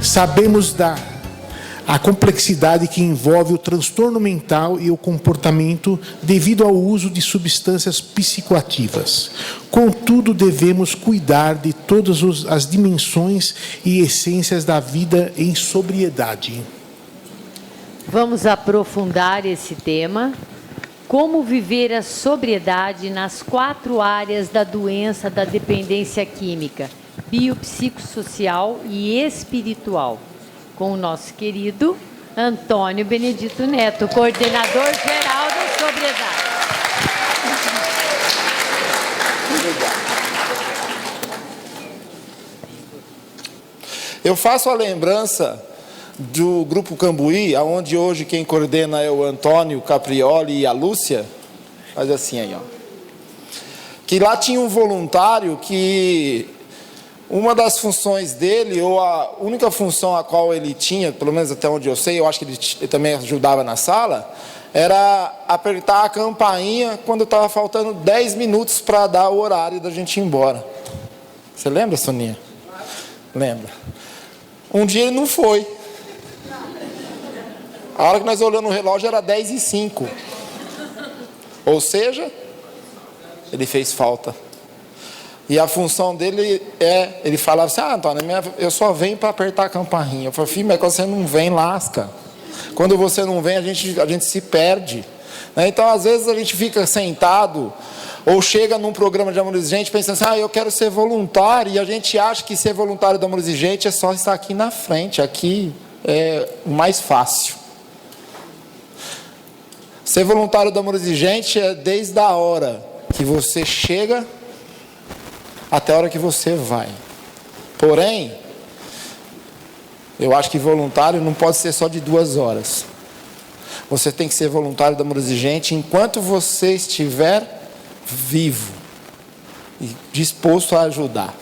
Sabemos a complexidade que envolve o transtorno mental e o comportamento devido ao uso de substâncias psicoativas. Contudo, devemos cuidar de todas as dimensões e essências da vida em sobriedade. Vamos aprofundar esse tema. Como viver a sobriedade nas 4 áreas da doença da dependência química: biopsicossocial e espiritual, com o nosso querido Antônio Benedito Neto, coordenador geral da sobriedade. Eu faço a lembrança do Grupo Cambuí, onde hoje quem coordena é o Antônio Caprioli e a Lúcia. Faz assim aí, ó. Que lá tinha um voluntário que uma das funções dele, ou a única função a qual ele tinha, pelo menos até onde eu sei, eu acho que ele também ajudava na sala, era apertar a campainha quando estava faltando 10 minutos para dar o horário da gente ir embora. Você lembra, Soninha? Lembra. Um dia ele não foi. A hora que nós olhamos no relógio era 10h05. Ou seja, ele fez falta. E a função dele ele falava assim: Antônio, eu só venho para apertar a campainha. Eu falei: filho, mas quando você não vem, lasca. Quando você não vem, a gente se perde. Então, às vezes, a gente fica sentado, ou chega num programa de Amor Exigente, pensando assim: eu quero ser voluntário, e a gente acha que ser voluntário do Amor Exigente é só estar aqui na frente, aqui é o mais fácil. Ser voluntário do Amor Exigente é desde a hora que você chega até a hora que você vai. Porém, eu acho que voluntário não pode ser só de 2 horas. Você tem que ser voluntário do Amor Exigente enquanto você estiver vivo e disposto a ajudar.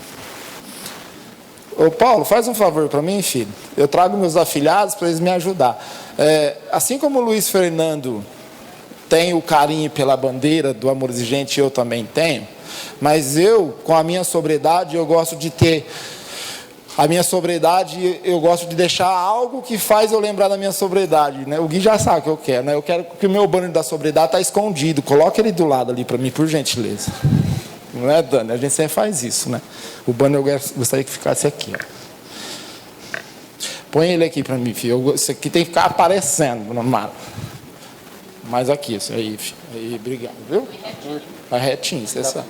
Ô Paulo, faz um favor para mim, filho. Eu trago meus afilhados para eles me ajudar. Assim como o Luiz Fernando tem o carinho pela bandeira do Amor Exigente, eu também tenho. Mas eu, com a minha sobriedade, eu gosto de ter... A minha sobriedade, eu gosto de deixar algo que faz eu lembrar da minha sobriedade, né? O Gui já sabe o que eu quero, né? Eu quero que o meu banner da sobriedade está escondido. Coloque ele do lado ali para mim, por gentileza. Não é, Dani? A gente sempre faz isso, né? O banner eu gostaria que ficasse aqui, ó. Põe ele aqui para mim, filho. Isso aqui tem que ficar aparecendo no mapa. Mais aqui, isso aí, filho. Aí, obrigado, viu? Vai retinho, você sabe.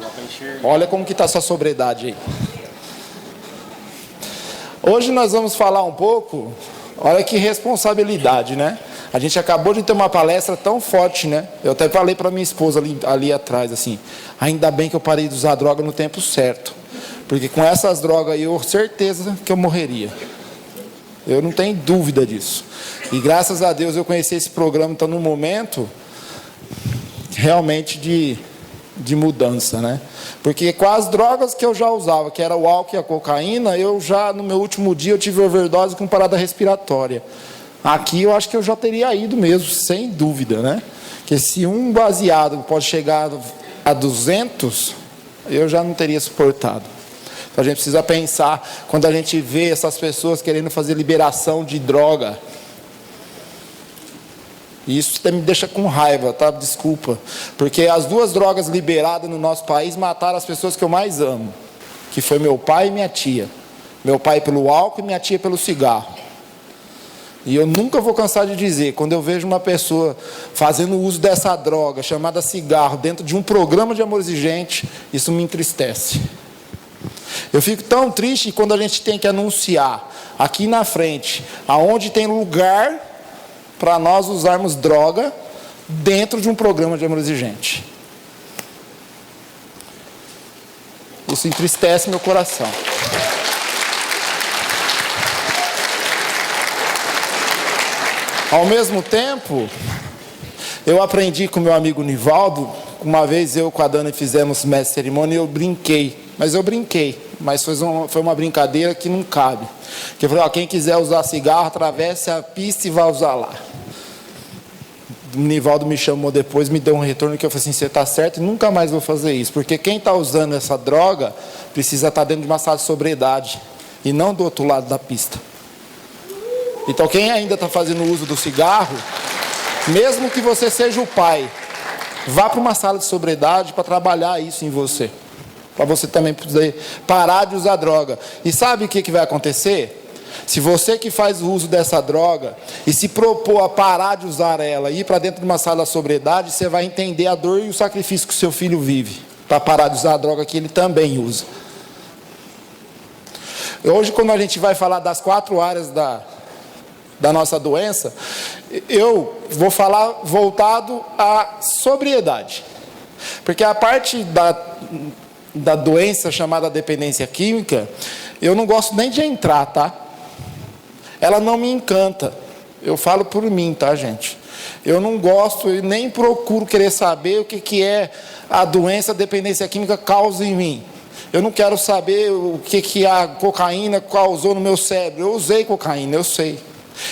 Olha como que está a sua sobriedade aí. Hoje nós vamos falar um pouco, olha que responsabilidade, né? A gente acabou de ter uma palestra tão forte, né? Eu até falei para minha esposa ali atrás, assim, ainda bem que eu parei de usar droga no tempo certo. Porque com essas drogas aí, eu tenho certeza que eu morreria. Eu não tenho dúvida disso. E graças a Deus eu conheci esse programa, então num momento realmente de mudança, né? Porque com as drogas que eu já usava, que era o álcool e a cocaína, eu já, no meu último dia, eu tive overdose com parada respiratória. Aqui eu acho que eu já teria ido mesmo, sem dúvida, né? Porque se um baseado pode chegar a 200, eu já não teria suportado. Então a gente precisa pensar, quando a gente vê essas pessoas querendo fazer liberação de droga, e isso me deixa com raiva, tá? Desculpa. Porque as 2 drogas liberadas no nosso país mataram as pessoas que eu mais amo. Que foi meu pai e minha tia. Meu pai pelo álcool e minha tia pelo cigarro. E eu nunca vou cansar de dizer, quando eu vejo uma pessoa fazendo uso dessa droga, chamada cigarro, dentro de um programa de Amor Exigente, isso me entristece. Eu fico tão triste quando a gente tem que anunciar aqui na frente, aonde tem lugar para nós usarmos droga dentro de um programa de Amor Exigente. Isso entristece meu coração. Ao mesmo tempo, eu aprendi com meu amigo Nivaldo. Uma vez eu com a Dani fizemos mestre de cerimônia e eu brinquei. Mas foi uma brincadeira que não cabe. Que eu falei: quem quiser usar cigarro, atravesse a pista e vai usar lá. O Nivaldo me chamou depois, me deu um retorno que eu falei assim: você está certo, e nunca mais vou fazer isso. Porque quem está usando essa droga precisa estar dentro de uma sala de sobriedade e não do outro lado da pista. Então quem ainda está fazendo uso do cigarro, mesmo que você seja o pai, vá para uma sala de sobriedade para trabalhar isso em você. Para você também poder parar de usar droga. E sabe o que vai acontecer? Se você que faz o uso dessa droga e se propor a parar de usar ela e ir para dentro de uma sala de sobriedade, você vai entender a dor e o sacrifício que o seu filho vive para parar de usar a droga que ele também usa. Hoje, quando a gente vai falar das 4 áreas da nossa doença, eu vou falar voltado à sobriedade. Porque a parte da doença chamada dependência química, eu não gosto nem de entrar, tá? Ela não me encanta. Eu falo por mim, tá, gente? Eu não gosto e nem procuro querer saber o que é a doença dependência química causa em mim. Eu não quero saber o que a cocaína causou no meu cérebro. Eu usei cocaína, eu sei.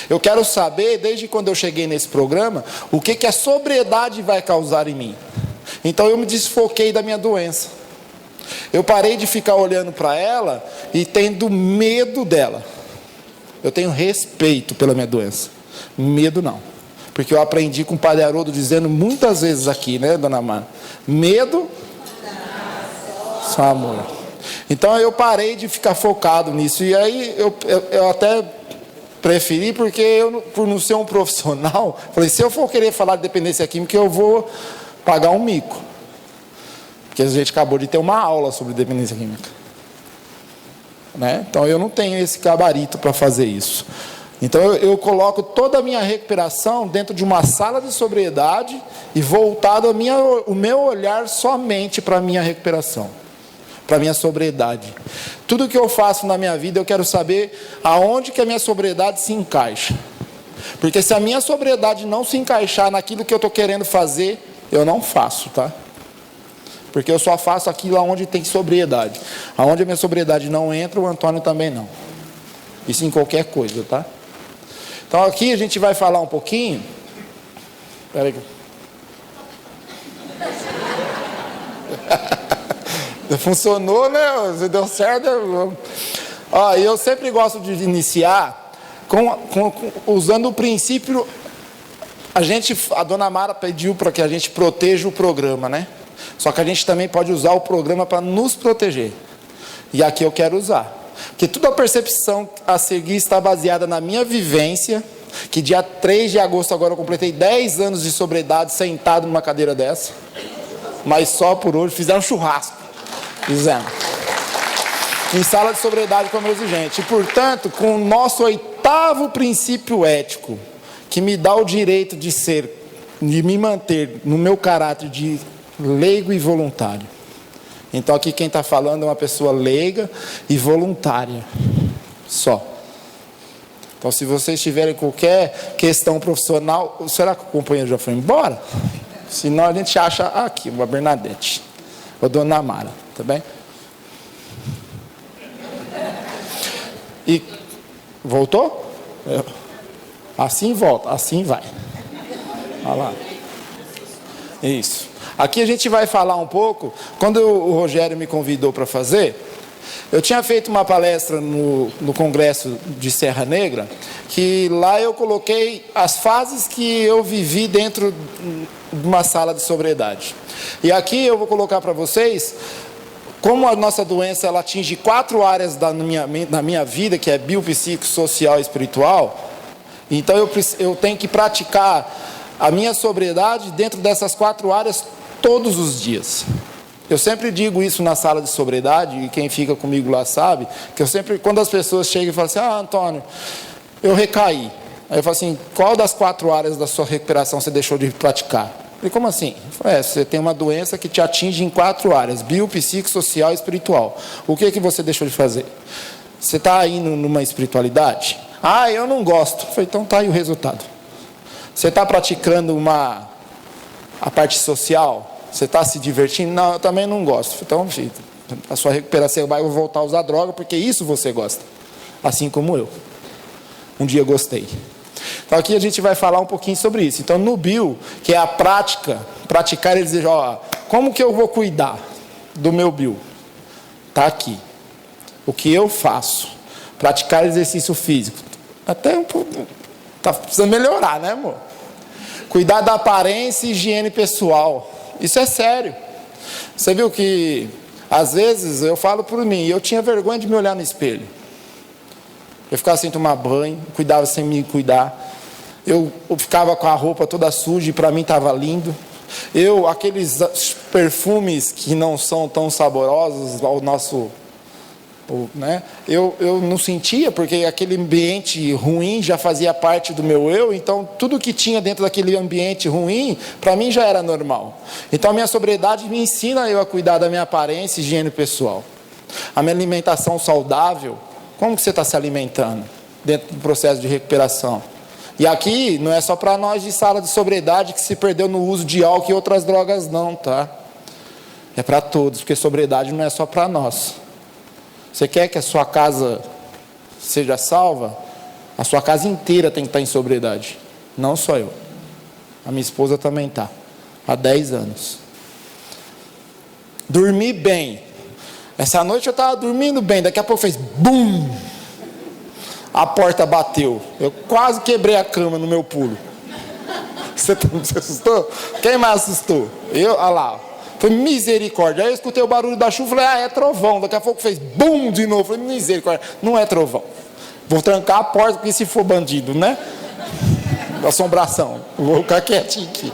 Eu quero saber, desde quando eu cheguei nesse programa, o que a sobriedade vai causar em mim. Então eu me desfoquei da minha doença. Eu parei de ficar olhando para ela e tendo medo dela. Eu tenho respeito pela minha doença. Medo não. Porque eu aprendi com o Padre Haroldo dizendo muitas vezes aqui, né, Dona Mara? Medo, só amor. Então eu parei de ficar focado nisso. E aí eu até preferi, porque eu, por não ser um profissional, falei, se eu for querer falar de dependência química, eu vou pagar um mico. Porque a gente acabou de ter uma aula sobre dependência química. Né? Então eu não tenho esse gabarito para fazer isso. Então eu coloco toda a minha recuperação dentro de uma sala de sobriedade e voltado o meu olhar somente para a minha recuperação, para a minha sobriedade. Tudo que eu faço na minha vida, eu quero saber aonde que a minha sobriedade se encaixa. Porque se a minha sobriedade não se encaixar naquilo que eu estou querendo fazer, eu não faço, tá? Porque eu só faço aquilo onde tem sobriedade. Aonde a minha sobriedade não entra, o Antônio também não. Isso em qualquer coisa, tá? Então aqui a gente vai falar um pouquinho. Espera aí. Funcionou, né? Se deu certo. Eu sempre gosto de iniciar usando o princípio. A Dona Mara pediu para que a gente proteja o programa, né? Só que a gente também pode usar o programa para nos proteger. E aqui eu quero usar. Porque toda a percepção a seguir está baseada na minha vivência, que dia 3 de agosto agora eu completei 10 anos de sobriedade sentado numa cadeira dessa. Mas só por hoje, fizeram um churrasco. Fizemos. Em sala de sobriedade como exigente. E, portanto, com o nosso 8º princípio ético, que me dá o direito de me manter no meu caráter de leigo e voluntário. Então aqui quem está falando é uma pessoa leiga e voluntária. Só. Então se vocês tiverem qualquer questão profissional, será que o companheiro já foi embora? Senão a gente acha aqui, uma Bernadette. Ou Dona Mara, tá bem? E voltou? Assim volta, assim vai. Olha lá. Isso. Aqui a gente vai falar um pouco, quando o Rogério me convidou para fazer, eu tinha feito uma palestra no Congresso de Serra Negra, que lá eu coloquei as fases que eu vivi dentro de uma sala de sobriedade. E aqui eu vou colocar para vocês, como a nossa doença ela atinge 4 áreas da minha vida, que é biopsíquico, social e espiritual, então eu tenho que praticar a minha sobriedade dentro dessas 4 áreas todos os dias. Eu sempre digo isso na sala de sobriedade, e quem fica comigo lá sabe, que eu sempre, quando as pessoas chegam e falam assim, Antônio, eu recaí. Aí eu falo assim, qual das 4 áreas da sua recuperação você deixou de praticar? Eu falei, como assim? Eu falei, você tem uma doença que te atinge em 4 áreas, biopsíquico, social e espiritual. O que você deixou de fazer? Você está indo numa espiritualidade? Eu não gosto. Eu falei, então tá aí o resultado. Você está praticando a parte social? Você está se divertindo? Não, eu também não gosto. Então, filho, a sua recuperação vai voltar a usar droga, porque isso você gosta. Assim como eu. Um dia gostei. Então, aqui a gente vai falar um pouquinho sobre isso. Então, no bio, que é a prática, praticar, eles dizem, como que eu vou cuidar do meu bio? Está aqui. O que eu faço? Praticar exercício físico. Até um pouco. Tá precisando melhorar, né, amor? Cuidar da aparência e higiene pessoal. Isso é sério. Você viu que, às vezes, eu falo por mim, eu tinha vergonha de me olhar no espelho. Eu ficava sem tomar banho, cuidava sem me cuidar. Eu ficava com a roupa toda suja e para mim estava lindo. Aqueles perfumes que não são tão saborosos ao nosso... né? Eu não sentia, porque aquele ambiente ruim já fazia parte do meu eu, então tudo que tinha dentro daquele ambiente ruim, para mim já era normal. Então a minha sobriedade me ensina eu a cuidar da minha aparência e higiene pessoal. A minha alimentação saudável, como que você está se alimentando dentro do processo de recuperação? E aqui não é só para nós de sala de sobriedade que se perdeu no uso de álcool e outras drogas não, tá? É para todos, porque sobriedade não é só para nós. Você quer que a sua casa seja salva? A sua casa inteira tem que estar em sobriedade. Não só eu. A minha esposa também está. Há 10 anos. Dormir bem. Essa noite eu estava dormindo bem. Daqui a pouco fez BUM! A porta bateu. Eu quase quebrei a cama no meu pulo. Você assustou? Quem mais assustou? Eu? Olha lá. Foi misericórdia. Aí eu escutei o barulho da chuva, falei, é trovão. Daqui a pouco fez bum de novo. Falei, misericórdia. Não é trovão. Vou trancar a porta, porque se for bandido, né? Assombração. Vou ficar quietinho aqui.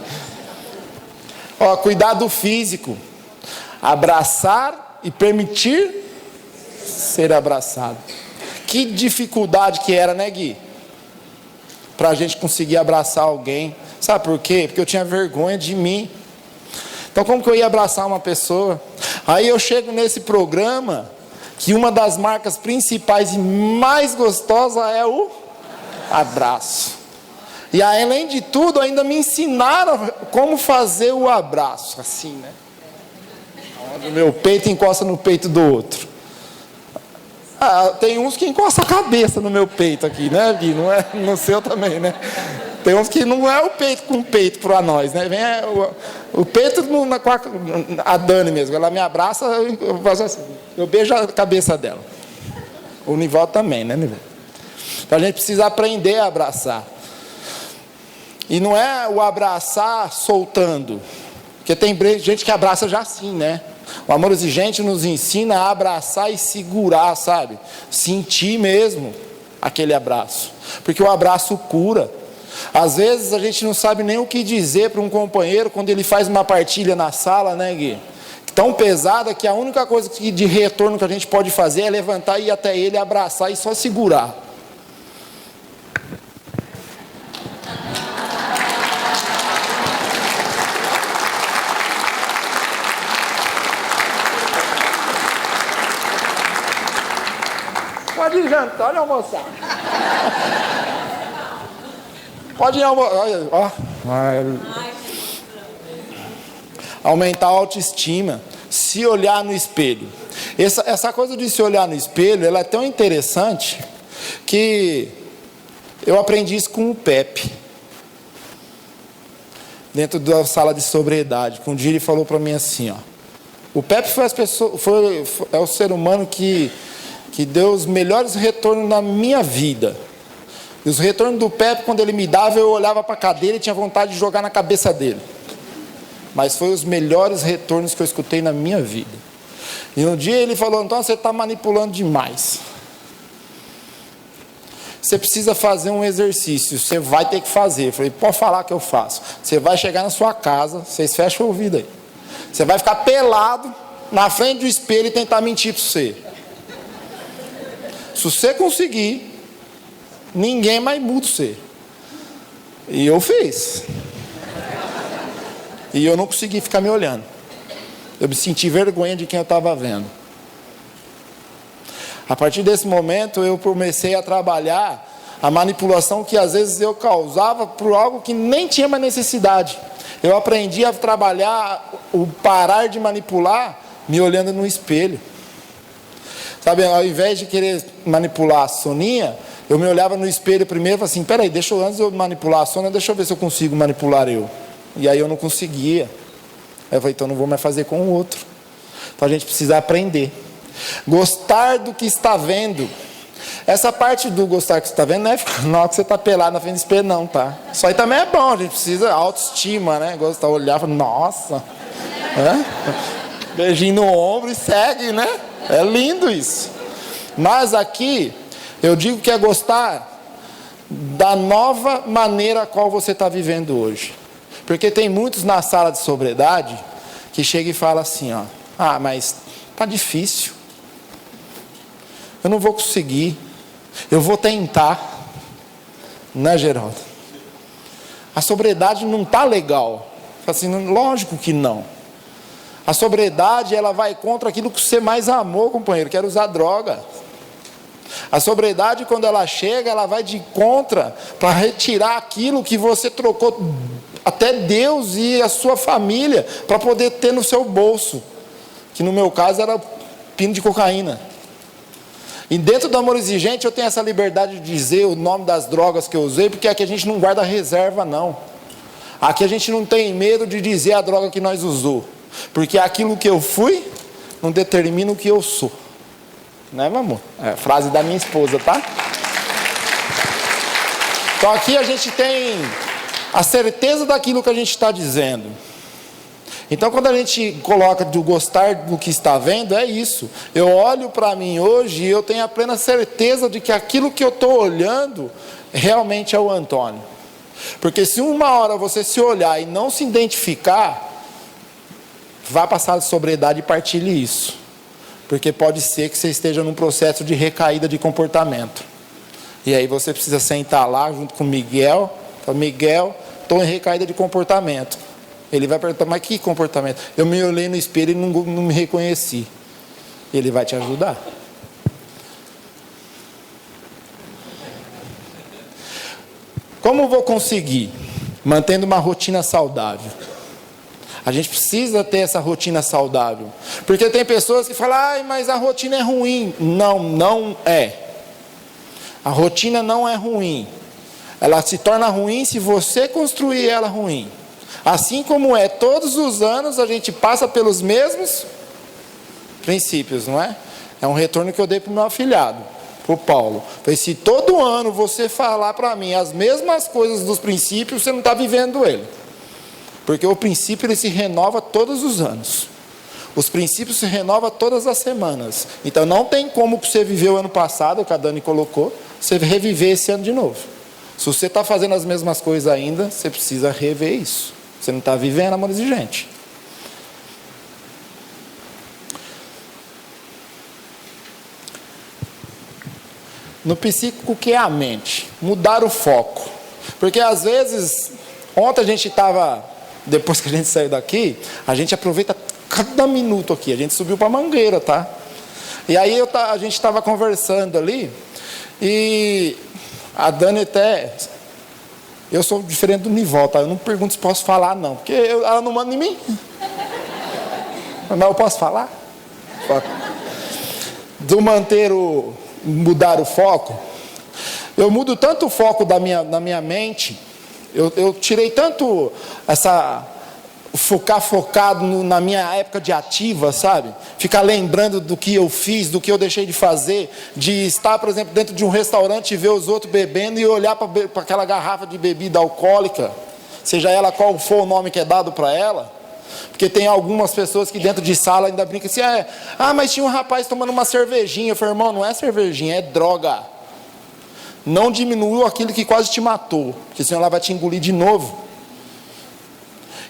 Ó, cuidado físico. Abraçar e permitir ser abraçado. Que dificuldade que era, né, Gui? Pra gente conseguir abraçar alguém. Sabe por quê? Porque eu tinha vergonha de mim. Então como que eu ia abraçar uma pessoa? Aí eu chego nesse programa, que uma das marcas principais e mais gostosa é o abraço. E aí, além de tudo, ainda me ensinaram como fazer o abraço, assim, né? Onde o meu peito encosta no peito do outro. Tem uns que encostam a cabeça no meu peito aqui, né, Gui? Não é no seu também, né? Tem uns que não é o peito com peito para nós, né? Vem o peito a Dani mesmo. Ela me abraça, eu faço assim. Eu beijo a cabeça dela. O Nivaldo também, né, Nivaldo? Então a gente precisa aprender a abraçar. E não é o abraçar soltando. Porque tem gente que abraça já assim, né? O amor exigente nos ensina a abraçar e segurar, sabe? Sentir mesmo aquele abraço. Porque o abraço cura. Às vezes a gente não sabe nem o que dizer para um companheiro quando ele faz uma partilha na sala, né, Gui? Tão pesada que a única coisa de retorno que a gente pode fazer é levantar e ir até ele, abraçar e só segurar. Pode ir jantar, pode almoçar. Pode ir almoçar. Aumentar a autoestima. Se olhar no espelho. Essa coisa de se olhar no espelho, ela é tão interessante que eu aprendi isso com o Pepe. Dentro da sala de sobriedade. Um dia ele falou para mim assim, ó. O Pepe é o ser humano que deu os melhores retornos na minha vida. E os retornos do Pepe, quando ele me dava, eu olhava para a cadeira e tinha vontade de jogar na cabeça dele. Mas foi os melhores retornos que eu escutei na minha vida. E um dia ele falou, então você está manipulando demais. Você precisa fazer um exercício, você vai ter que fazer. Eu falei, pode falar que eu faço. Você vai chegar na sua casa, vocês fecham o ouvido aí. Você vai ficar pelado na frente do espelho e tentar mentir para você. Se você conseguir, ninguém mais muda você. E eu fiz. E eu não consegui ficar me olhando. Eu me senti vergonha de quem eu estava vendo. A partir desse momento, eu comecei a trabalhar a manipulação que às vezes eu causava por algo que nem tinha mais necessidade. Eu aprendi a trabalhar o parar de manipular me olhando no espelho. Sabe, ao invés de querer manipular a Soninha, eu me olhava no espelho primeiro e falava assim, peraí, antes de eu manipular a Sônia, deixa eu ver se eu consigo manipular eu. E aí eu não conseguia. Aí eu falei, então não vou mais fazer com o outro. Então a gente precisa aprender. Gostar do que está vendo. Essa parte do gostar que você está vendo não é na hora que você está pelado na frente do espelho, não, tá? Isso aí também é bom, a gente precisa autoestima, né? Gostar, olhar e falar, nossa. Beijinho no ombro e segue, né? É lindo isso. Mas aqui, eu digo que é gostar da nova maneira a qual você está vivendo hoje. Porque tem muitos na sala de sobriedade que chegam e falam assim, ó, ah, mas tá difícil. Eu não vou conseguir. Eu vou tentar. Né, Geraldo? A sobriedade não tá legal. Assim, lógico que não. A sobriedade, ela vai contra aquilo que você mais amou, companheiro, que era usar droga. A sobriedade, quando ela chega, ela vai de contra para retirar aquilo que você trocou até Deus e a sua família para poder ter no seu bolso, que no meu caso era pino de cocaína. E dentro do Amor Exigente eu tenho essa liberdade de dizer o nome das drogas que eu usei, porque aqui a gente não guarda reserva, não. Aqui a gente não tem medo de dizer a droga que nós usou, porque aquilo que eu fui não determina o que eu sou. Né, meu amor? É frase da minha esposa, tá? Então aqui a gente tem a certeza daquilo que a gente está dizendo. Então quando a gente coloca do gostar do que está vendo, é isso. Eu olho para mim hoje e eu tenho a plena certeza de que aquilo que eu estou olhando realmente é o Antônio. Porque se uma hora você se olhar e não se identificar, vá para a sala de sobriedade e partilhe isso. Porque pode ser que você esteja num processo de recaída de comportamento. E aí você precisa sentar lá junto com o Miguel. Fala, Miguel, estou em recaída de comportamento. Ele vai perguntar, mas que comportamento? Eu me olhei no espelho e não me reconheci. Ele vai te ajudar. Como eu vou conseguir? Mantendo uma rotina saudável. A gente precisa ter essa rotina saudável. Porque tem pessoas que falam, ai, mas a rotina é ruim. Não, não é. A rotina não é ruim. Ela se torna ruim se você construir ela ruim. Assim como é, todos os anos a gente passa pelos mesmos princípios, não é? É um retorno que eu dei para o meu afilhado, para o Paulo. Falei, se todo ano você falar para mim as mesmas coisas dos princípios, você não está vivendo ele. Porque o princípio ele se renova todos os anos. Os princípios se renovam todas as semanas. Então não tem como você viver o ano passado, que a Dani colocou, você reviver esse ano de novo. Se você está fazendo as mesmas coisas ainda, você precisa rever isso. Você não está vivendo Amor Exigente. No psíquico, o que é a mente? Mudar o foco. Porque às vezes, ontem a gente estava, depois que a gente saiu daqui, a gente aproveita cada minuto aqui. A gente subiu para a Mangueira, tá? E aí a gente estava conversando ali, e a Dani até... Eu sou diferente do Nival, tá? Eu não pergunto se posso falar, não. Porque ela não manda em mim. Mas eu posso falar? Do mudar o foco. Eu mudo tanto o foco da minha mente. Eu tirei tanto ficar focado na minha época de ativa, sabe? Ficar lembrando do que eu fiz, do que eu deixei de fazer, de estar, por exemplo, dentro de um restaurante e ver os outros bebendo e olhar para aquela garrafa de bebida alcoólica, seja ela qual for o nome que é dado para ela. Porque tem algumas pessoas que dentro de sala ainda brincam assim, mas tinha um rapaz tomando uma cervejinha. Eu falei, irmão, não é cervejinha, é droga. Não diminuiu aquilo que quase te matou, porque senão ela vai te engolir de novo.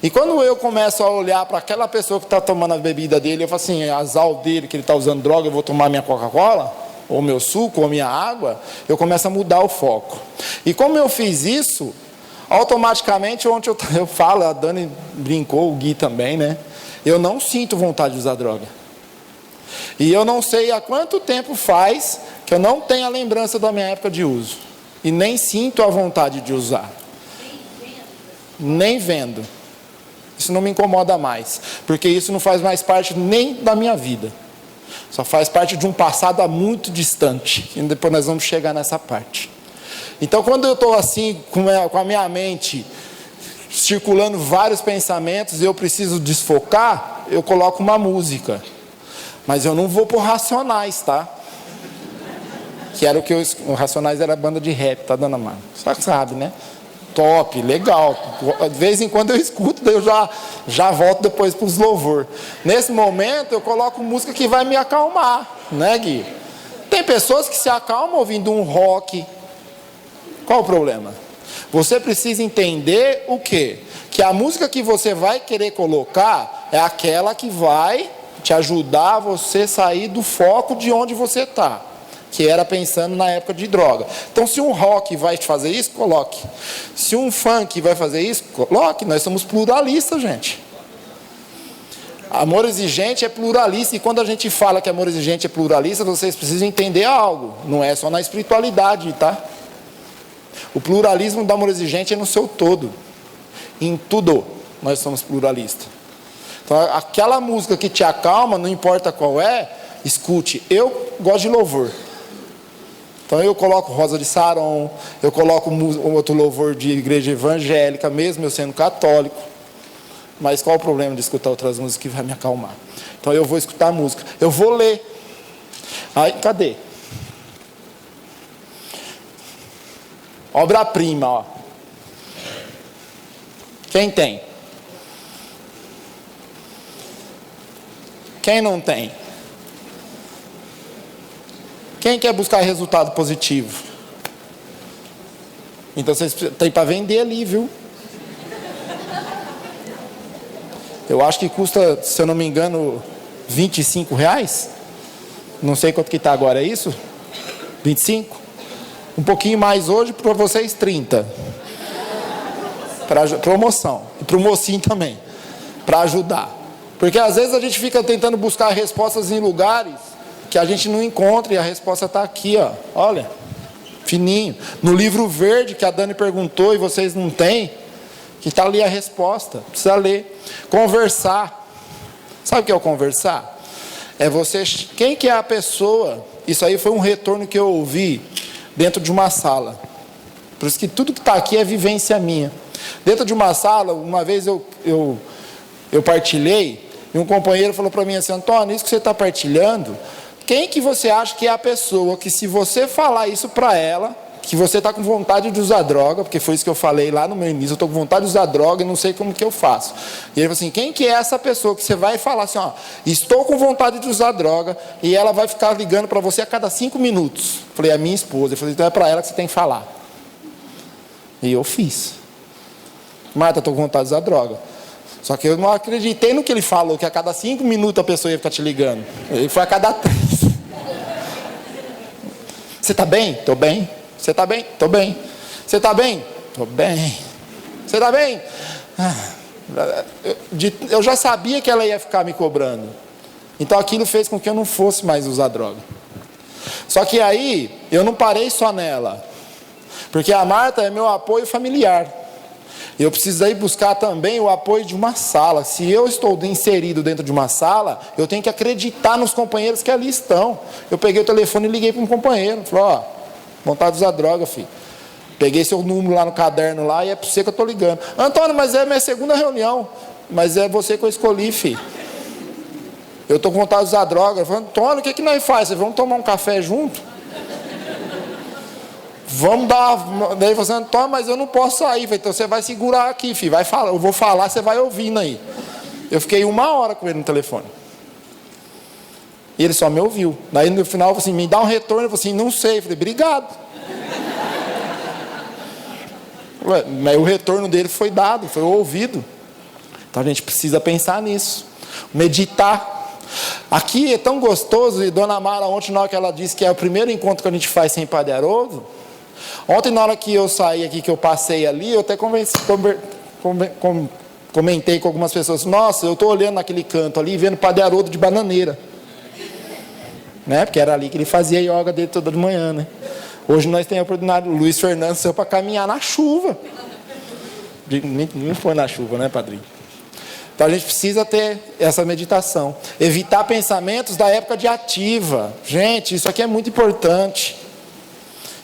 E quando eu começo a olhar para aquela pessoa que está tomando a bebida dele, eu falo assim, azar dele que ele está usando droga, eu vou tomar minha Coca-Cola, ou meu suco, ou minha água, eu começo a mudar o foco. E como eu fiz isso, automaticamente, ontem eu falo, a Dani brincou, o Gui também, né? Eu não sinto vontade de usar droga. E eu não sei há quanto tempo faz que eu não tenho a lembrança da minha época de uso. E nem sinto a vontade de usar. Nem vendo. Isso não me incomoda mais, porque isso não faz mais parte nem da minha vida. Só faz parte de um passado muito distante. E depois nós vamos chegar nessa parte. Então, quando eu estou assim, com a minha mente circulando vários pensamentos e eu preciso desfocar, eu coloco uma música. Mas eu não vou por Racionais, tá? que era o Racionais era banda de rap, tá, dona Mara? Só que sabe, né? Top, legal. De vez em quando eu escuto, daí eu já volto depois para os louvor. Nesse momento eu coloco música que vai me acalmar, né, Gui? Tem pessoas que se acalmam ouvindo um rock. Qual o problema? Você precisa entender o quê? Que a música que você vai querer colocar é aquela que vai te ajudar a você sair do foco de onde você está, que era pensando na época de droga. Então, se um rock vai te fazer isso, coloque. Se um funk vai fazer isso, coloque. Nós somos pluralistas, gente. Amor exigente é pluralista, e quando a gente fala que amor exigente é pluralista, vocês precisam entender algo. Não é só na espiritualidade, tá? O pluralismo do amor exigente é no seu todo. Em tudo nós somos pluralistas. Então, aquela música que te acalma, não importa qual é, escute. Eu gosto de louvor. Então eu coloco Rosa de Saron, eu coloco outro louvor de igreja evangélica, mesmo eu sendo católico. Mas qual o problema de escutar outras músicas que vai me acalmar? Então eu vou escutar a música, eu vou ler. Aí, cadê? Obra-prima, ó. Quem tem? Quem não tem? Quem quer buscar resultado positivo? Então vocês têm para vender ali, viu? Eu acho que custa, se eu não me engano, R$25. Não sei quanto que está agora, é isso? 25? Um pouquinho mais hoje, para vocês 30. Para promoção. E para o mocinho também. Para ajudar. Porque às vezes a gente fica tentando buscar respostas em lugares que a gente não encontra, e a resposta está aqui, ó. Olha, fininho. No livro verde que a Dani perguntou e vocês não têm, que está ali a resposta. Precisa ler. Conversar. Sabe o que é o conversar? É você... Quem que é a pessoa? Isso aí foi um retorno que eu ouvi dentro de uma sala. Por isso que tudo que está aqui é vivência minha. Dentro de uma sala, uma vez eu partilhei, e um companheiro falou para mim assim: Antônio, isso que você está partilhando, quem que você acha que é a pessoa que, se você falar isso para ela, que você está com vontade de usar droga, porque foi isso que eu falei lá no meu início, eu estou com vontade de usar droga e não sei como que eu faço. E ele falou assim: quem que é essa pessoa que você vai falar assim, ó, estou com vontade de usar droga, e ela vai ficar ligando para você a cada 5 minutos? Eu falei: a minha esposa. Eu falei: então é para ela que você tem que falar. E eu fiz. Marta, estou com vontade de usar droga. Só que eu não acreditei no que ele falou, que a cada 5 minutos a pessoa ia ficar te ligando. Ele foi a cada 3. Você está bem? Estou bem. Você está bem? Estou bem. Você está bem? Estou bem. Você está bem? Eu já sabia que ela ia ficar me cobrando. Então aquilo fez com que eu não fosse mais usar droga. Só que aí eu não parei só nela. Porque a Marta é meu apoio familiar. Eu precisei buscar também o apoio de uma sala. Se eu estou inserido dentro de uma sala, eu tenho que acreditar nos companheiros que ali estão. Eu peguei o telefone e liguei para um companheiro. Falei: ó, vontade de usar droga, filho. Peguei seu número lá no caderno lá, e é para você que eu estou ligando. Antônio, mas é minha segunda reunião. Mas é você que eu escolhi, filho. Eu estou com vontade de usar droga. Eu falei: Antônio, o que que nós faz? Vamos tomar um café junto? Vamos dar. Daí você: Antônio, mas eu não posso sair. Falei: então você vai segurar aqui, filho. Vai falar. Eu vou falar, você vai ouvindo aí. Eu fiquei 1 hora com ele no telefone. E ele só me ouviu. Daí no final eu falei assim: me dá um retorno. Ele falou assim: não sei. Eu falei: obrigado. Mas o retorno dele foi dado, foi ouvido. Então a gente precisa pensar nisso. Meditar. Aqui é tão gostoso. E Dona Mara, ontem, na hora que ela disse que é o primeiro encontro que a gente faz sem Padre Haroldo, ontem, na hora que eu saí aqui, que eu passei ali, eu até comentei com algumas pessoas: nossa, eu estou olhando naquele canto ali, vendo Padre Haroldo de bananeira, né? Porque era ali que ele fazia a yoga dele toda de manhã, né? Hoje nós temos a oportunidade. O Luiz Fernando saiu para caminhar na chuva. Nem foi na chuva, né, padrinho? Então a gente precisa ter essa meditação. Evitar pensamentos da época de ativa. Gente, isso aqui é muito importante.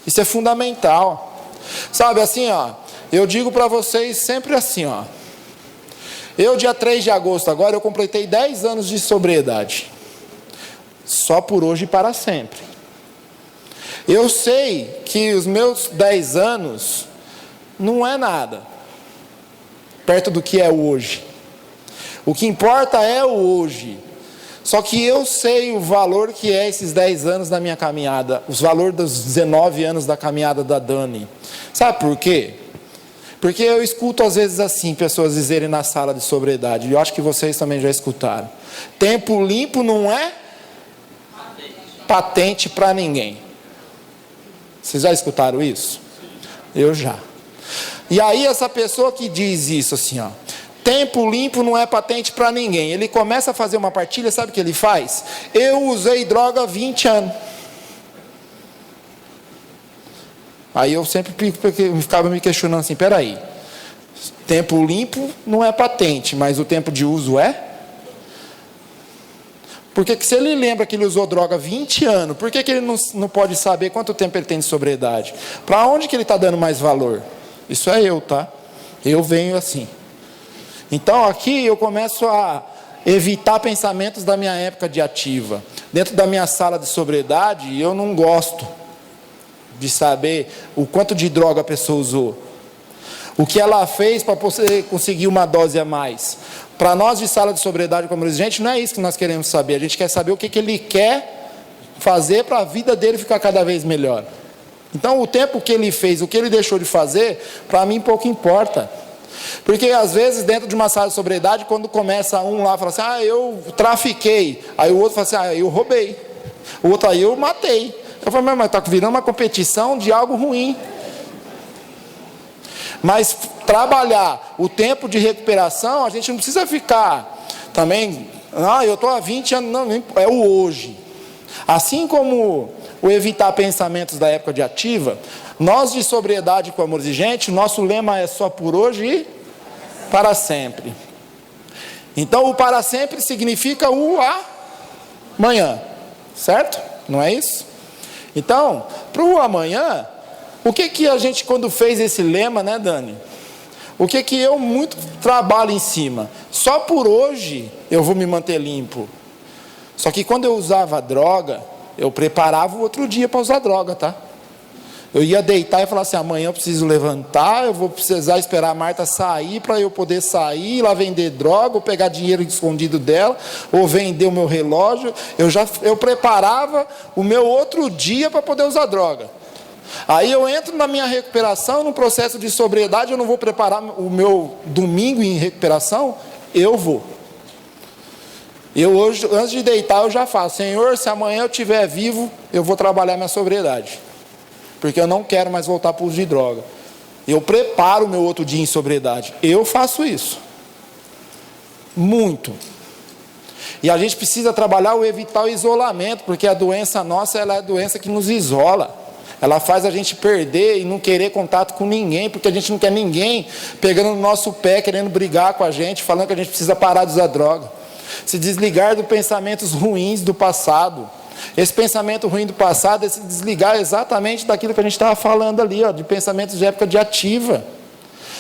Isso é fundamental. Sabe, assim, ó, eu digo para vocês sempre assim, ó. Eu, dia 3 de agosto, agora, eu completei 10 anos de sobriedade. Só por hoje e para sempre. Eu sei que os meus 10 anos não é nada perto do que é o hoje. O que importa é o hoje. Só que eu sei o valor que é esses 10 anos da minha caminhada, os valores dos 19 anos da caminhada da Dani. Sabe por quê? Porque eu escuto às vezes assim, pessoas dizerem na sala de sobriedade, e eu acho que vocês também já escutaram: tempo limpo não é patente para ninguém. Vocês já escutaram isso? Eu já. E aí essa pessoa que diz isso assim, ó, tempo limpo não é patente para ninguém, ele começa a fazer uma partilha, sabe o que ele faz? Eu usei droga há 20 anos. Aí eu sempre ficava me questionando assim, peraí, tempo limpo não é patente, mas o tempo de uso é? Porque se ele lembra que ele usou droga há 20 anos, por que ele não pode saber quanto tempo ele tem de sobriedade? Para onde que ele está dando mais valor? Isso é eu, tá? Eu venho assim. Então aqui eu começo a evitar pensamentos da minha época de ativa. Dentro da minha sala de sobriedade, eu não gosto de saber o quanto de droga a pessoa usou. O que ela fez para conseguir uma dose a mais. Para nós de sala de sobriedade como gente, não é isso que nós queremos saber. A gente quer saber o que ele quer fazer para a vida dele ficar cada vez melhor. Então o tempo que ele fez, o que ele deixou de fazer, para mim pouco importa. Porque às vezes dentro de uma sala de sobriedade, quando começa um lá, fala assim, eu trafiquei. Aí o outro fala assim, eu roubei. O outro, aí eu matei. Eu falo, mas está virando uma competição de algo ruim. Mas trabalhar o tempo de recuperação, a gente não precisa ficar também, eu estou há 20 anos, não, é o hoje. Assim como o evitar pensamentos da época de ativa, nós de sobriedade com amor exigente, nosso lema é só por hoje e para sempre. Então o para sempre significa o amanhã, certo? Não é isso? Então, para o amanhã, o que a gente quando fez esse lema, né, Dani? O que eu muito trabalho em cima? Só por hoje eu vou me manter limpo. Só que quando eu usava droga, eu preparava o outro dia para usar droga, tá? Eu ia deitar e falar assim, amanhã eu preciso levantar, eu vou precisar esperar a Marta sair para eu poder sair, ir lá vender droga, ou pegar dinheiro escondido dela, ou vender o meu relógio. Eu preparava o meu outro dia para poder usar droga. Aí eu entro na minha recuperação, no processo de sobriedade, eu não vou preparar o meu domingo em recuperação, eu vou. Eu hoje, antes de deitar, eu já faço, Senhor, se amanhã eu estiver vivo, eu vou trabalhar minha sobriedade. Porque eu não quero mais voltar para o uso de droga. Eu preparo o meu outro dia em sobriedade. Eu faço isso. Muito. E a gente precisa trabalhar o evitar o isolamento, porque a doença nossa, ela é a doença que nos isola. Ela faz a gente perder e não querer contato com ninguém, porque a gente não quer ninguém pegando no nosso pé, querendo brigar com a gente, falando que a gente precisa parar de usar droga. Se desligar dos pensamentos ruins do passado. Esse pensamento ruim do passado é se desligar exatamente daquilo que a gente estava falando ali, de pensamentos de época de ativa.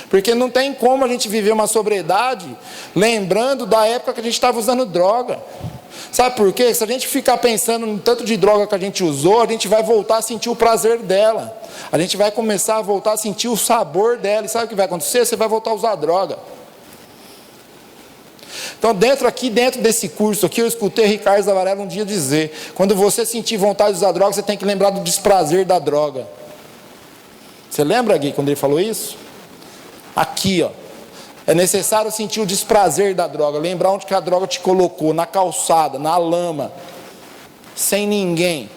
Porque não tem como a gente viver uma sobriedade lembrando da época que a gente estava usando droga. Sabe por quê? Se a gente ficar pensando no tanto de droga que a gente usou, a gente vai voltar a sentir o prazer dela. A gente vai começar a voltar a sentir o sabor dela. E sabe o que vai acontecer? Você vai voltar a usar droga. Então, dentro desse curso aqui, eu escutei Ricardo Zavarella um dia dizer, quando você sentir vontade de usar droga, você tem que lembrar do desprazer da droga. Você lembra, Gui, quando ele falou isso? Aqui, é necessário sentir o desprazer da droga, lembrar onde que a droga te colocou, na calçada, na lama, sem ninguém,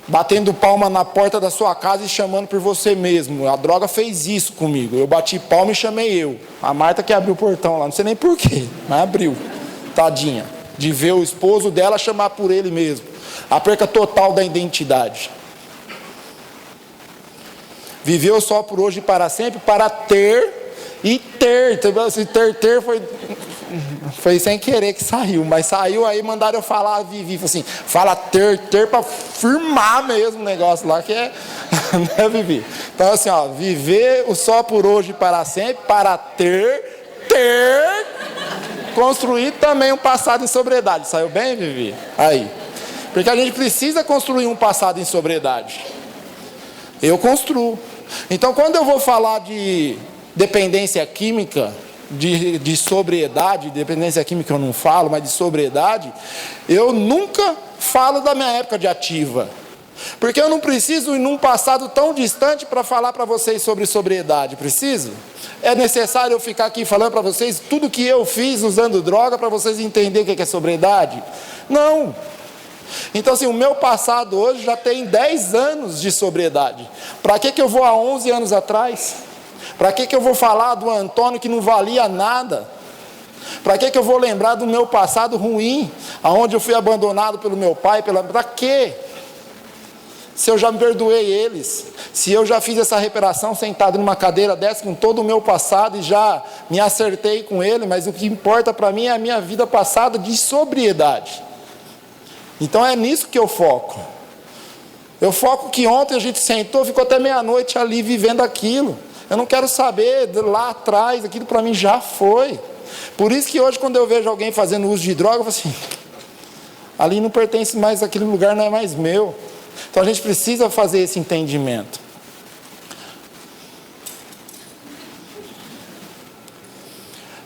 batendo palma na porta da sua casa e chamando por você mesmo. A droga fez isso comigo. Eu bati palma e chamei eu. A Marta que abriu o portão lá, não sei nem porquê, mas abriu. Tadinha. De ver o esposo dela chamar por ele mesmo. A perca total da identidade. Viveu só por hoje e para sempre, para ter e ter. Esse ter foi sem querer que saiu, mas saiu aí, mandaram eu falar a Vivi, assim, fala ter para firmar mesmo o negócio lá, que é, né, Vivi? Então assim, viver o só por hoje e para sempre, para ter, construir também um passado em sobriedade. Saiu bem, Vivi? Aí. Porque a gente precisa construir um passado em sobriedade. Eu construo. Então, quando eu vou falar de dependência química, de sobriedade, dependência química eu não falo, mas de sobriedade, eu nunca falo da minha época de ativa. Porque eu não preciso ir num passado tão distante para falar para vocês sobre sobriedade. Preciso? É necessário eu ficar aqui falando para vocês tudo que eu fiz usando droga para vocês entenderem o que é sobriedade? Não. Então, assim, o meu passado hoje já tem 10 anos de sobriedade. Para que eu vou há 11 anos atrás? Para que eu vou falar do Antônio que não valia nada? Para que eu vou lembrar do meu passado ruim, aonde eu fui abandonado pelo meu pai? Para quê? Se eu já me perdoei eles, se eu já fiz essa reparação sentado numa cadeira dessa com todo o meu passado e já me acertei com ele, mas o que importa para mim é a minha vida passada de sobriedade. Então é nisso que eu foco. Eu foco que ontem a gente sentou, ficou até meia-noite ali vivendo aquilo. Eu não quero saber lá atrás, aquilo para mim já foi. Por isso que hoje quando eu vejo alguém fazendo uso de droga, eu falo assim, ali não pertence mais, aquele lugar não é mais meu. Então a gente precisa fazer esse entendimento.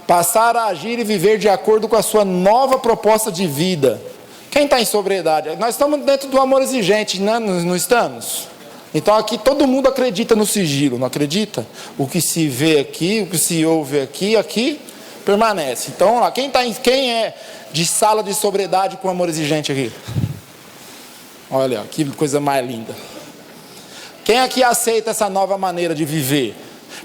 Passar a agir e viver de acordo com a sua nova proposta de vida. Quem está em sobriedade? Nós estamos dentro do amor exigente, não estamos? Então aqui todo mundo acredita no sigilo, não acredita? O que se vê aqui, o que se ouve aqui, aqui permanece. Então vamos lá, quem é de sala de sobriedade com amor exigente aqui? Olha, que coisa mais linda. Quem aqui aceita essa nova maneira de viver?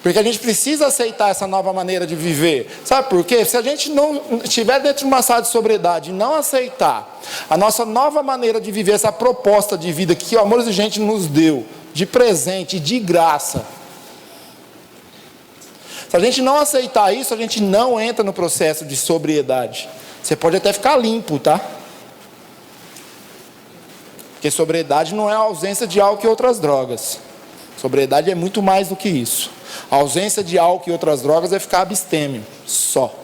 Porque a gente precisa aceitar essa nova maneira de viver. Sabe por quê? Se a gente não estiver dentro de uma sala de sobriedade e não aceitar a nossa nova maneira de viver, essa proposta de vida que o amor exigente nos deu, de presente, de graça. Se a gente não aceitar isso, a gente não entra no processo de sobriedade. Você pode até ficar limpo, tá? Porque sobriedade não é a ausência de álcool e outras drogas. Sobriedade é muito mais do que isso. A ausência de álcool e outras drogas é ficar abstêmio, só.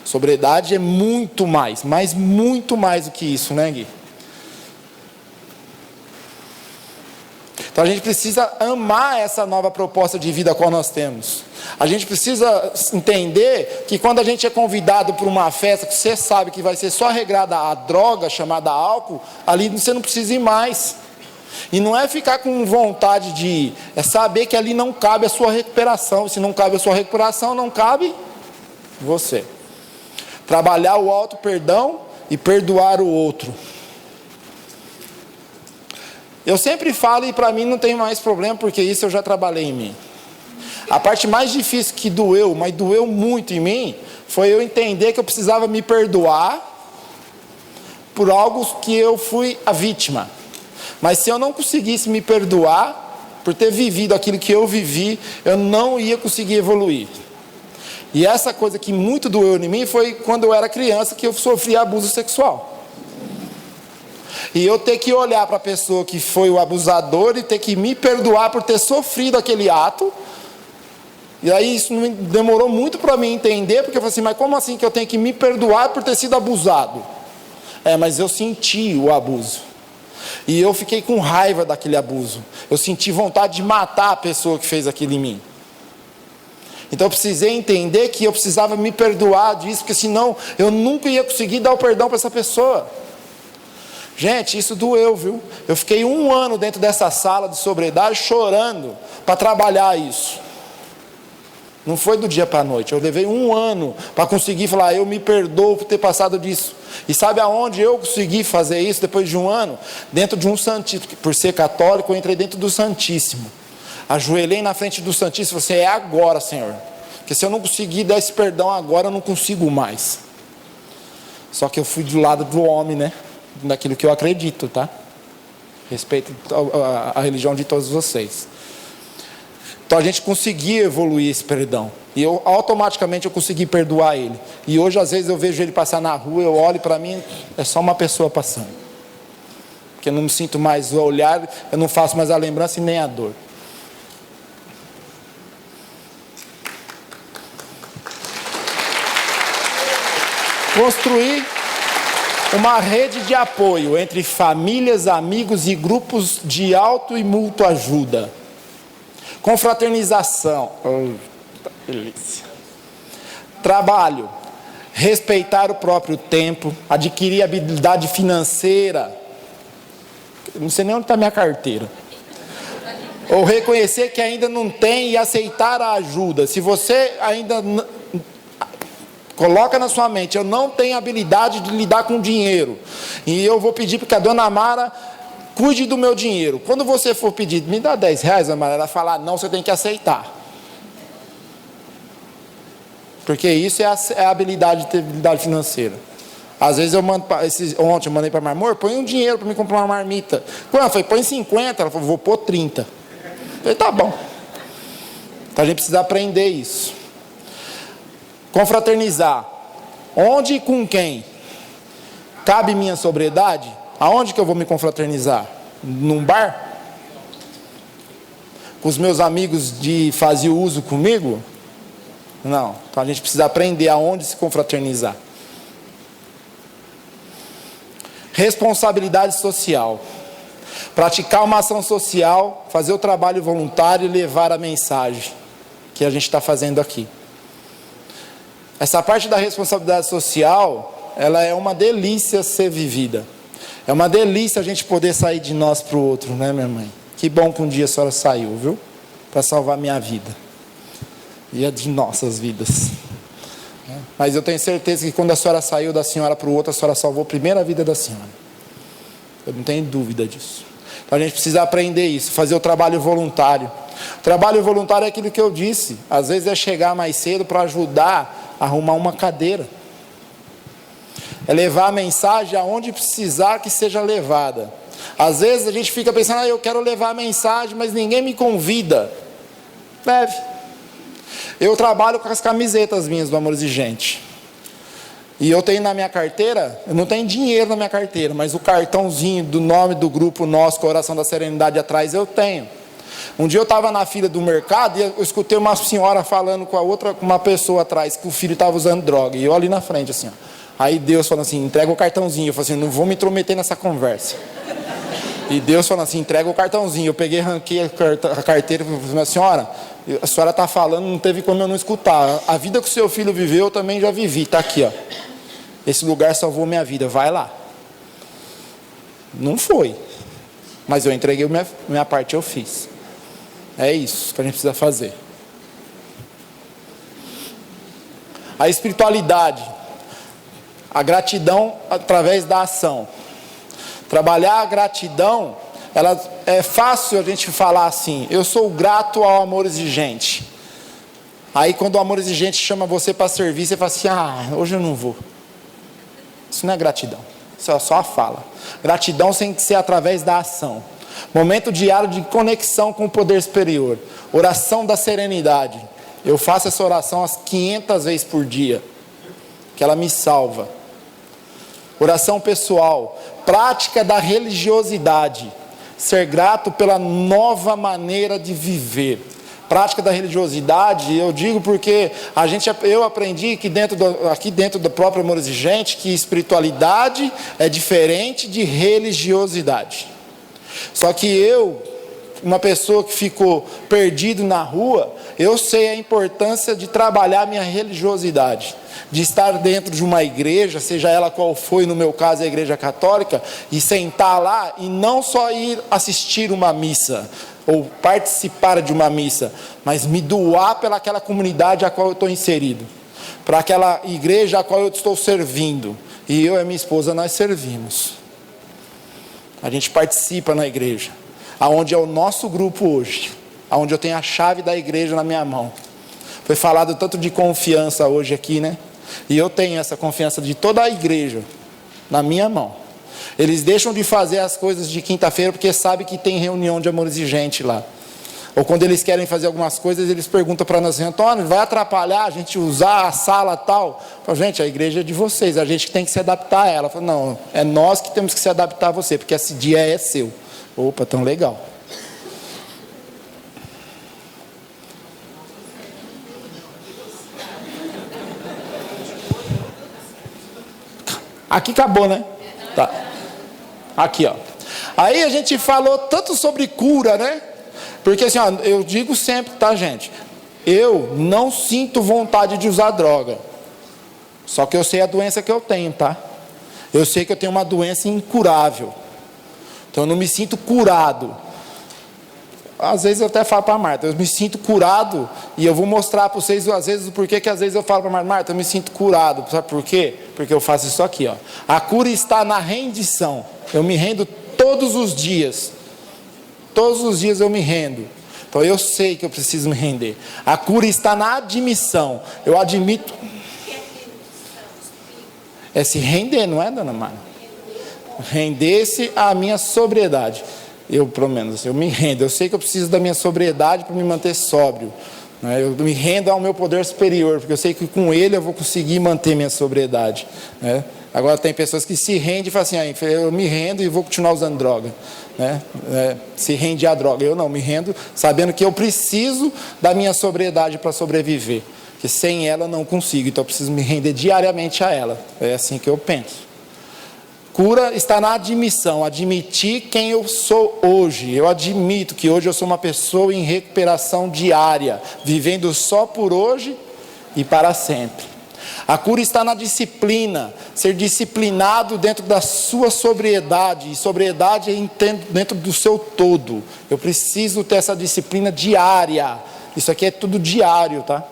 Sobriedade é muito mais, mas muito mais do que isso, né, Gui? Então a gente precisa amar essa nova proposta de vida qual nós temos. A gente precisa entender que quando a gente é convidado para uma festa que você sabe que vai ser só regrada a droga chamada álcool, ali você não precisa ir mais. E não é ficar com vontade de ir, é saber que ali não cabe a sua recuperação. Se não cabe a sua recuperação, não cabe você. Trabalhar o auto perdão e perdoar o outro. Eu sempre falo, e para mim não tem mais problema, porque isso eu já trabalhei em mim. A parte mais difícil que doeu, mas doeu muito em mim, foi eu entender que eu precisava me perdoar por algo que eu fui a vítima. Mas se eu não conseguisse me perdoar por ter vivido aquilo que eu vivi, eu não ia conseguir evoluir. E essa coisa que muito doeu em mim foi quando eu era criança, que eu sofri abuso sexual. E eu ter que olhar para a pessoa que foi o abusador e ter que me perdoar por ter sofrido aquele ato. E aí isso demorou muito para mim entender, porque eu falei assim, mas como assim que eu tenho que me perdoar por ter sido abusado? Mas eu senti o abuso. E eu fiquei com raiva daquele abuso. Eu senti vontade de matar a pessoa que fez aquilo em mim. Então eu precisei entender que eu precisava me perdoar disso, porque senão eu nunca ia conseguir dar o perdão para essa pessoa. Gente, isso doeu, viu? Eu fiquei 1 ano dentro dessa sala de sobriedade chorando para trabalhar isso. Não foi do dia para a noite. Eu levei 1 ano para conseguir falar, eu me perdoo por ter passado disso. E sabe aonde eu consegui fazer isso depois de 1 ano? Dentro de um Santíssimo. Por ser católico, eu entrei dentro do Santíssimo. Ajoelhei na frente do Santíssimo e falei, é agora, Senhor. Porque se eu não conseguir dar esse perdão agora, eu não consigo mais. Só que eu fui do lado do homem, né? Daquilo que eu acredito, tá? Respeito a religião de todos vocês. Então a gente conseguia evoluir esse perdão. E eu automaticamente eu consegui perdoar ele. E hoje às vezes eu vejo ele passar na rua, eu olho para mim, é só uma pessoa passando. Porque eu não me sinto mais o olhar, eu não faço mais a lembrança e nem a dor. Construir Uma rede de apoio entre famílias, amigos e grupos de auto e mútua ajuda. Confraternização. Delícia. Trabalho. Respeitar o próprio tempo. Adquirir habilidade financeira. Não sei nem onde está minha carteira. Ou reconhecer que ainda não tem e aceitar a ajuda. Se você ainda coloca na sua mente, eu não tenho habilidade de lidar com dinheiro, e eu vou pedir para que a dona Mara cuide do meu dinheiro. Quando você for pedir, me dá 10 reais, dona Mara, ela falar, não, você tem que aceitar. Porque isso é a habilidade financeira. Às vezes eu mando, ontem eu mandei para a Marmor, põe um dinheiro para me comprar uma marmita. Quando eu falei, põe 50, ela falou, vou pôr 30. Eu falei, tá bom. Então a gente precisa aprender isso. Confraternizar. Onde e com quem? Cabe minha sobriedade? Aonde que eu vou me confraternizar? Num bar? Com os meus amigos de fazer uso comigo? Não. Então a gente precisa aprender aonde se confraternizar. Responsabilidade social. Praticar uma ação social, fazer o trabalho voluntário e levar a mensagem que a gente está fazendo aqui. Essa parte da responsabilidade social, ela é uma delícia ser vivida. É uma delícia a gente poder sair de nós para o outro, né, minha mãe? Que bom que um dia a senhora saiu, viu? Para salvar minha vida. E a de nossas vidas. Mas eu tenho certeza que quando a senhora saiu da senhora para o outro, a senhora salvou a primeira vida da senhora. Eu não tenho dúvida disso. Então a gente precisa aprender isso, fazer o trabalho voluntário. O trabalho voluntário é aquilo que eu disse. Às vezes é chegar mais cedo para ajudar a arrumar uma cadeira. É levar a mensagem aonde precisar que seja levada. Às vezes a gente fica pensando, eu quero levar a mensagem, mas ninguém me convida. Leve. Eu trabalho com as camisetas minhas do Amor Exigente. E eu tenho na minha carteira, eu não tenho dinheiro na minha carteira, mas o cartãozinho do nome do grupo nosso, Coração da Serenidade, atrás eu tenho. Um dia eu estava na fila do mercado e eu escutei uma senhora falando com uma pessoa atrás, que o filho estava usando droga. E eu ali na frente, assim, ó. Aí Deus falou assim, entrega o cartãozinho. Eu falei assim, não vou me intrometer nessa conversa. E Deus falou assim, entrega o cartãozinho. Eu peguei, arranquei a carteira e falei, minha senhora, a senhora está falando, não teve como eu não escutar. A vida que o seu filho viveu, eu também já vivi. Está aqui, ó. Esse lugar salvou minha vida, vai lá. Não foi. Mas eu entreguei minha parte, eu fiz. É isso que a gente precisa fazer. A espiritualidade. A gratidão através da ação. Trabalhar a gratidão, ela é fácil a gente falar assim, eu sou grato ao Amor Exigente. Aí quando o Amor Exigente chama você para servir, você fala assim, hoje eu não vou. Isso não é gratidão, isso é só a fala. Gratidão tem que ser através da ação. Momento diário de conexão com o poder superior. Oração da serenidade. Eu faço essa oração umas 500 vezes por dia, que ela me salva. Oração pessoal. Prática da religiosidade. Ser grato pela nova maneira de viver. Prática da religiosidade, eu digo porque eu aprendi que aqui dentro do próprio Amor Exigente, que espiritualidade é diferente de religiosidade. Só que uma pessoa que ficou perdido na rua, eu sei a importância de trabalhar minha religiosidade, de estar dentro de uma igreja, seja ela qual foi, no meu caso a igreja católica, e sentar lá e não só ir assistir uma missa, ou participar de uma missa, mas me doar pelaquela comunidade a qual eu estou inserido, para aquela igreja a qual eu estou servindo. E eu e minha esposa, nós servimos. A gente participa na igreja, aonde é o nosso grupo hoje, aonde eu tenho a chave da igreja na minha mão. Foi falado tanto de confiança hoje aqui, né? E eu tenho essa confiança de toda a igreja na minha mão. Eles deixam de fazer as coisas de quinta-feira porque sabem que tem reunião de Amor Exigente lá. Ou quando eles querem fazer algumas coisas, eles perguntam para nós, Antônio, vai atrapalhar a gente usar a sala tal? Eu falo, gente, a igreja é de vocês, a gente que tem que se adaptar a ela. Eu falo, não, é nós que temos que se adaptar a você, porque esse dia é seu. Opa, tão legal. Aqui acabou, né? Tá. Aqui, ó. Aí a gente falou tanto sobre cura, né? Porque assim, ó, eu digo sempre, tá, gente? Eu não sinto vontade de usar droga. Só que eu sei a doença que eu tenho, tá? Eu sei que eu tenho uma doença incurável. Então eu não me sinto curado. Às vezes eu até falo para a Marta, eu me sinto curado, e eu vou mostrar para vocês às vezes o porquê que às vezes eu falo para a Marta, eu me sinto curado. Sabe por quê? Porque eu faço isso aqui, ó. A cura está na rendição. Eu me rendo todos os dias. Todos os dias eu me rendo. Então eu sei que eu preciso me render. A cura está na admissão. Eu admito. É se render, não é, dona Mara? Render-se à minha sobriedade. Eu, pelo menos, eu me rendo. Eu sei que eu preciso da minha sobriedade para me manter sóbrio. Né? Eu me rendo ao meu poder superior, porque eu sei que com ele eu vou conseguir manter minha sobriedade. Né? Agora tem pessoas que se rendem e falam assim, eu me rendo e vou continuar usando droga. Né? Se rende à droga. Eu não, me rendo sabendo que eu preciso da minha sobriedade para sobreviver. Porque sem ela eu não consigo, então eu preciso me render diariamente a ela. É assim que eu penso. Cura está na admissão, admitir quem eu sou hoje. Eu admito que hoje eu sou uma pessoa em recuperação diária, vivendo só por hoje e para sempre. A cura está na disciplina, ser disciplinado dentro da sua sobriedade, e sobriedade dentro do seu todo. Eu preciso ter essa disciplina diária, isso aqui é tudo diário, tá?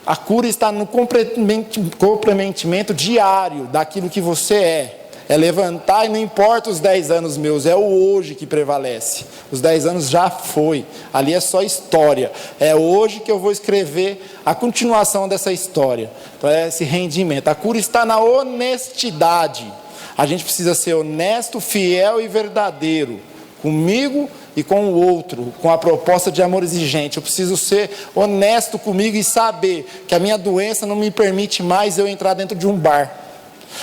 A cura está no comprometimento diário daquilo que você é. É levantar e não importa os 10 anos meus, é o hoje que prevalece. Os 10 anos já foi, ali é só história. É hoje que eu vou escrever a continuação dessa história. Então é esse rendimento. A cura está na honestidade. A gente precisa ser honesto, fiel e verdadeiro. Comigo e com o outro, com a proposta de amor exigente. Eu preciso ser honesto comigo e saber que a minha doença não me permite mais eu entrar dentro de um bar.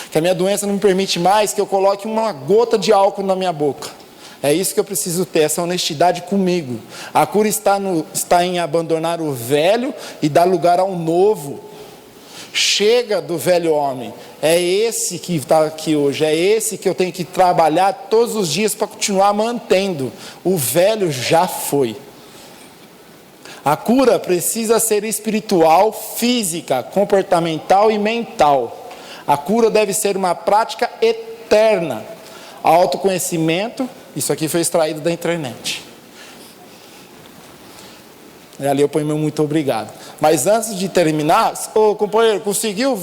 Que a minha doença não me permite mais que eu coloque uma gota de álcool na minha boca. É isso que eu preciso ter, essa honestidade comigo. A cura está em abandonar o velho e dar lugar ao novo. Chega do velho homem. É esse que está aqui hoje, é esse que eu tenho que trabalhar todos os dias para continuar mantendo. O velho já foi. A cura precisa ser espiritual, física, comportamental e mental. A cura deve ser uma prática eterna. Autoconhecimento, isso aqui foi extraído da internet. E ali eu ponho meu muito obrigado. Mas antes de terminar, ô companheiro, conseguiu?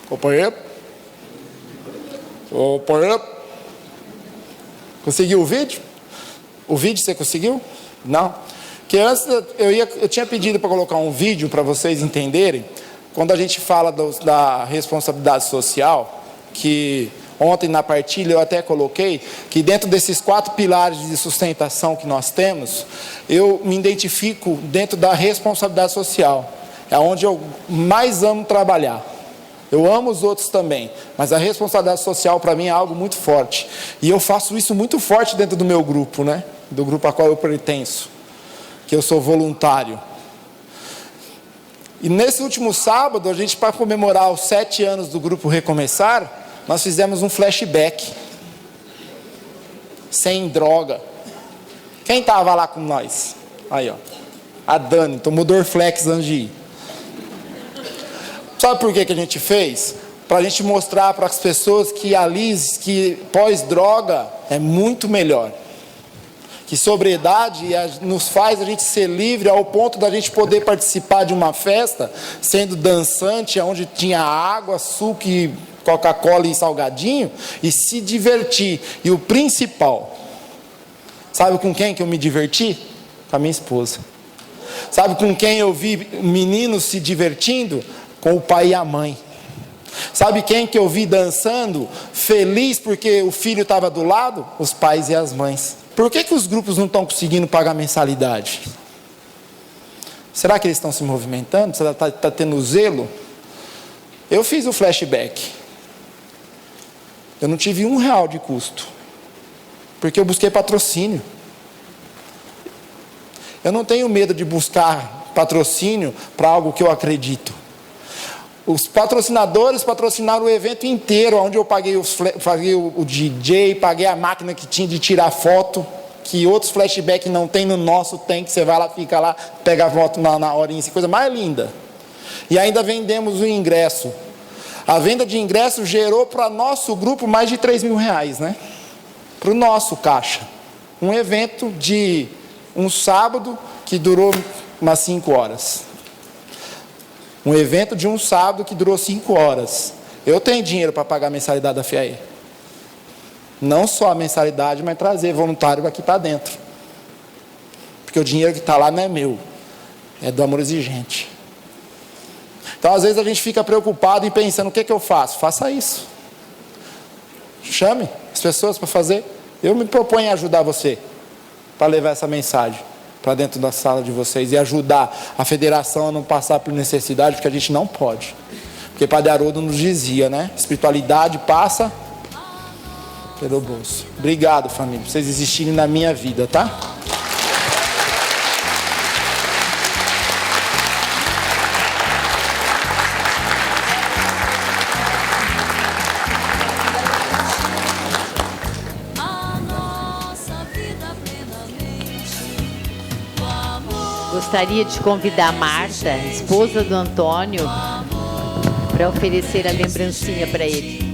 Companheiro? Ô companheiro? Conseguiu o vídeo? O vídeo você conseguiu? Não? Porque antes eu tinha pedido para colocar um vídeo para vocês entenderem. Quando a gente fala da responsabilidade social, que ontem na partilha eu até coloquei, que dentro desses 4 pilares de sustentação que nós temos, eu me identifico dentro da responsabilidade social. É onde eu mais amo trabalhar. Eu amo os outros também, mas a responsabilidade social para mim é algo muito forte. E eu faço isso muito forte dentro do meu grupo, né? Do grupo a qual eu pertenço, que eu sou voluntário. E nesse último sábado, a gente, para comemorar os 7 anos do Grupo Recomeçar, nós fizemos um flashback. Sem droga. Quem estava lá com nós? Aí, ó. A Dani, tomou Dorflex antes de ir. Sabe por que a gente fez? Para a gente mostrar para as pessoas que que pós-droga é muito melhor. Que sobriedade nos faz a gente ser livre ao ponto da gente poder participar de uma festa, sendo dançante, onde tinha água, suco, Coca-Cola e salgadinho, e se divertir. E o principal, sabe com quem que eu me diverti? Com a minha esposa. Sabe com quem eu vi meninos se divertindo? Com o pai e a mãe. Sabe quem que eu vi dançando, feliz porque o filho estava do lado? Os pais e as mães. Por que os grupos não estão conseguindo pagar mensalidade? Será que eles estão se movimentando? Será que está tendo zelo? Eu fiz o flashback. Eu não tive R$1 de custo. Porque eu busquei patrocínio. Eu não tenho medo de buscar patrocínio para algo que eu acredito. Os patrocinadores patrocinaram o evento inteiro, onde eu paguei o DJ, paguei a máquina que tinha de tirar foto, que outros flashbacks não tem, no nosso tem, que você vai lá, fica lá, pega a foto na horinha, coisa mais linda. E ainda vendemos o ingresso. A venda de ingresso gerou para nosso grupo mais de R$3.000, né? Para o nosso caixa. Um evento de um sábado que durou umas 5 horas. Um evento de um sábado que durou 5 horas. Eu tenho dinheiro para pagar a mensalidade da FIAE. Não só a mensalidade, mas trazer voluntário aqui para dentro. Porque o dinheiro que está lá não é meu. É do Amor Exigente. Então, às vezes, a gente fica preocupado e pensando, o que eu faço? Faça isso. Chame as pessoas para fazer. Eu me proponho a ajudar você, para levar essa mensagem para dentro da sala de vocês e ajudar a federação a não passar por necessidade, porque a gente não pode. Porque Padre Haroldo nos dizia, né? Espiritualidade passa pelo bolso. Obrigado, família, por vocês existirem na minha vida, tá? Gostaria de convidar a Marta, esposa do Antônio, para oferecer a lembrancinha para ele.